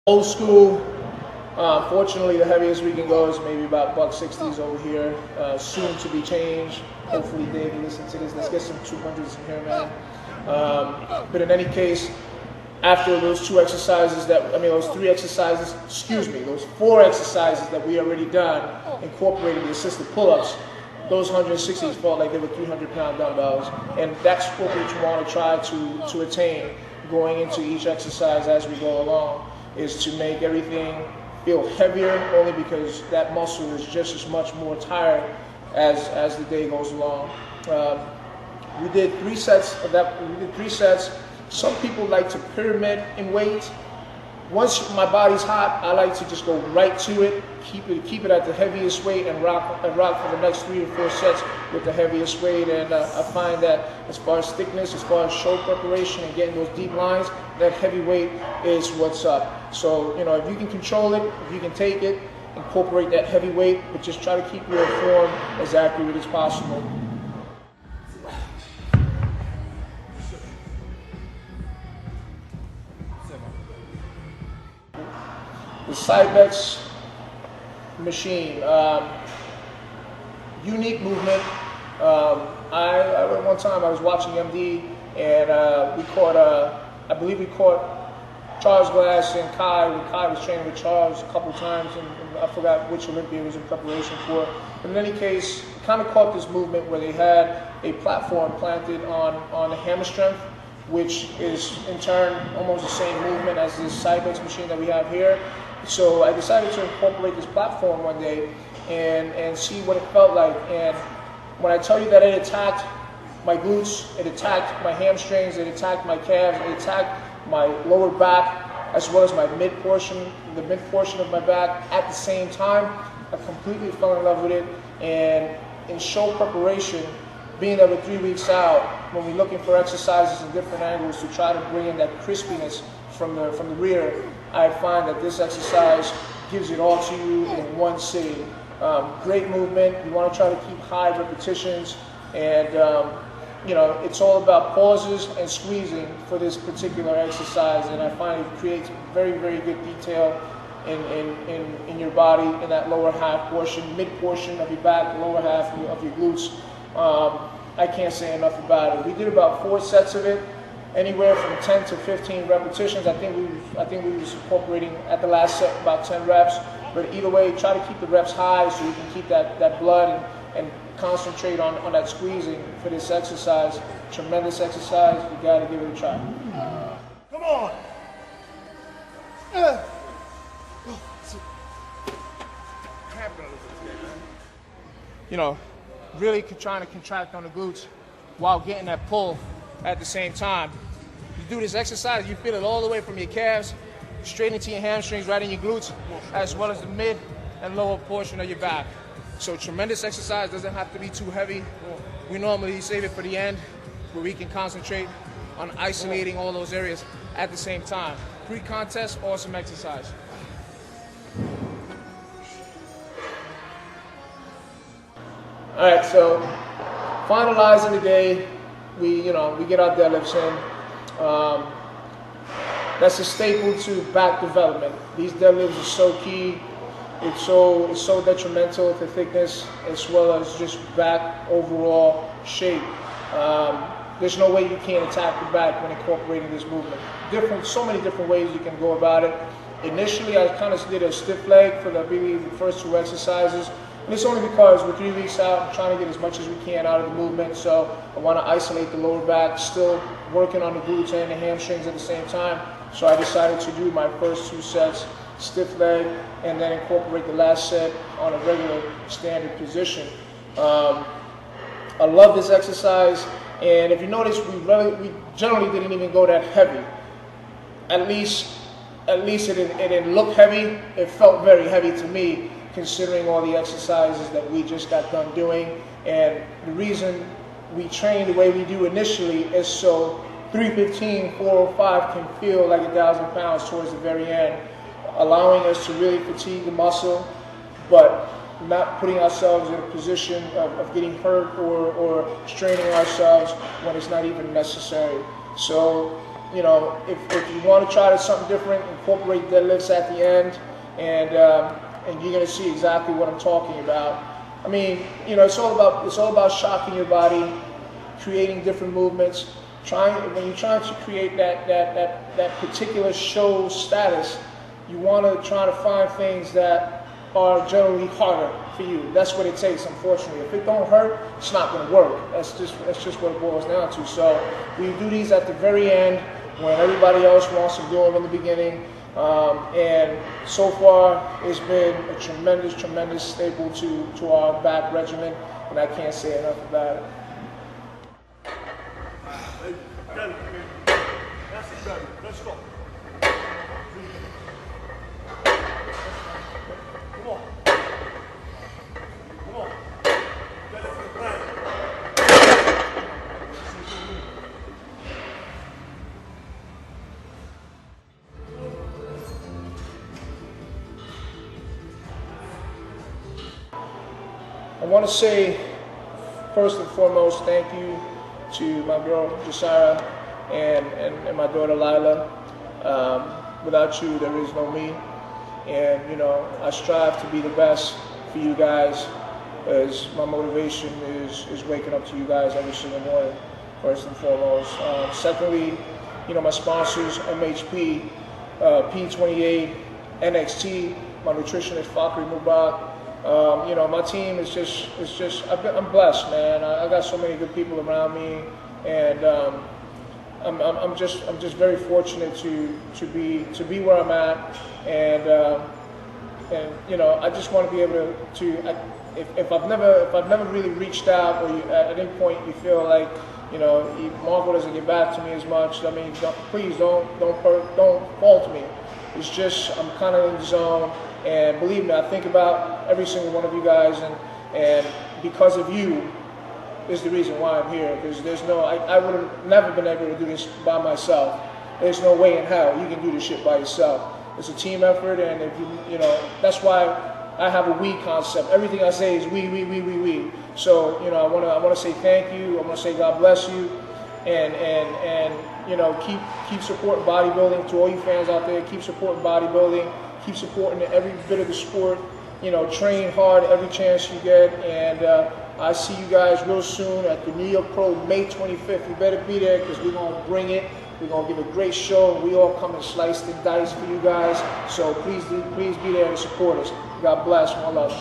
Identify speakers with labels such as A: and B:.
A: Old school. Fortunately, the heaviest we can go is maybe about $160s over here. Soon to be changed. Hopefully, Dave, you listen to this. Let's get some 200s in here, man. But in any case, after those those 4 exercises that we already done, incorporating the assisted pull-ups, those 160s felt like they were 300-pound dumbbells, and that's what we want to try to attain going into each exercise as we go along, is to make everything feel heavier, only because that muscle is just as much more tired as the day goes along. We did 3 sets of that. We did 3 sets. Some people like to pyramid in weight. Once my body's hot, I like to just go right to it, keep it at the heaviest weight, and rock for the next 3 to 4 sets with the heaviest weight. And I find that as far as thickness, as far as show preparation and getting those deep lines, that heavy weight is what's up. So, if you can control it, if you can take it, incorporate that heavy weight, but just try to keep your form as accurate as possible. The Cybex machine, unique movement. One time I was watching MD, and we caught, I believe we caught Charles Glass and Kai, when Kai was training with Charles a couple times, and I forgot which Olympia it was in preparation for. But in any case, kind of caught this movement where they had a platform planted on the hammer strength, which is in turn almost the same movement as this Cybex machine that we have here. So I decided to incorporate this platform one day and see what it felt like. And when I tell you that it attacked my glutes, it attacked my hamstrings, it attacked my calves, it attacked my lower back, as well as my the mid portion of my back at the same time, I completely fell in love with it. And in show preparation, being that we're 3 weeks out, when we're looking for exercises in different angles to try to bring in that crispiness from the rear, I find that this exercise gives it all to you in one sitting. Great movement. You want to try to keep high repetitions, and it's all about pauses and squeezing for this particular exercise. And I find it creates very, very good detail in your body, in that lower half portion, mid portion of your back, the lower half of your glutes. I can't say enough about it. We did about 4 sets of it, anywhere from 10 to 15 repetitions. I think we was incorporating at the last set about 10 reps. But either way, try to keep the reps high so you can keep that blood and concentrate on that squeezing for this exercise. Tremendous exercise. You got to give it a try.
B: Come on.
A: Really trying to contract on the glutes while getting that pull at the same time. You do this exercise, you feel it all the way from your calves straight into your hamstrings, right in your glutes, as well as the mid and lower portion of your back. So tremendous exercise, doesn't have to be too heavy. We normally save it for the end, where we can concentrate on isolating all those areas at the same time. Pre-contest, awesome exercise. All right, so finalizing the day, we get our deadlifts in. That's a staple to back development. These deadlifts are so key. It's so detrimental to thickness as well as just back overall shape. There's no way you can't attack the back when incorporating this movement. So many different ways you can go about it. Initially, I kind of did a stiff leg for the first 2 exercises. And it's only because we're 3 weeks out, I'm trying to get as much as we can out of the movement, so I want to isolate the lower back, still working on the glutes and the hamstrings at the same time. So I decided to do my first 2 sets, stiff leg, and then incorporate the last set on a regular standard position. I love this exercise, and if you notice, we generally didn't even go that heavy. At least it didn't look heavy. It felt very heavy to me, considering all the exercises that we just got done doing. And the reason we train the way we do initially is so 315, 405 can feel like 1,000 pounds towards the very end, allowing us to really fatigue the muscle, but not putting ourselves in a position of getting hurt or straining ourselves when it's not even necessary. So you know, if you want to try something different, incorporate deadlifts at the end, and you're going to see exactly what I'm talking about. I mean, you know, it's all about shocking your body, creating different movements. When you're trying to create that particular show status, you want to try to find things that are generally harder for you. That's what it takes, unfortunately. If it don't hurt, it's not going to work. That's just what it boils down to. So we do these at the very end when everybody else wants to do them in the beginning. And so far, it's been a tremendous staple to our back regimen, and I can't say enough about it.
B: That's it, baby. Let's go. Come on. Come on. Get it from the ground.
A: I want to say, first and foremost, thank you to my girl Josiah and my daughter Lila. Without you, there is no me. And you know, I strive to be the best for you guys, as my motivation is waking up to you guys every single morning, first and foremost. Secondly, you know, my sponsors, MHP, P28, NXT, my nutritionist Fakri Mubak. You know, my team is just I'm blessed, man. I got so many good people around me, and I'm just very fortunate to be where I'm at, and you know, I just want to be able to if I've never really reached out, or at any point you feel like, you know, Marco doesn't get back to me as much, I mean, please don't fault me. It's just I'm kind of in the zone. And believe me, I think about every single one of you guys, and because of you is the reason why I'm here. Because I would have never been able to do this by myself. There's no way in hell you can do this shit by yourself. It's a team effort, and if you know, that's why I have a we concept. Everything I say is we. So, you know, I want to say thank you. I want to say God bless you, and you know, keep supporting bodybuilding. To all you fans out there, keep supporting bodybuilding. Keep supporting every bit of the sport. You know, train hard every chance you get, and I see you guys real soon at the New York Pro, May 25th. You better be there, because we're gonna bring it. We're gonna give a great show. We all come and sliced and diced for you guys. So please be there and support us. God bless. One love.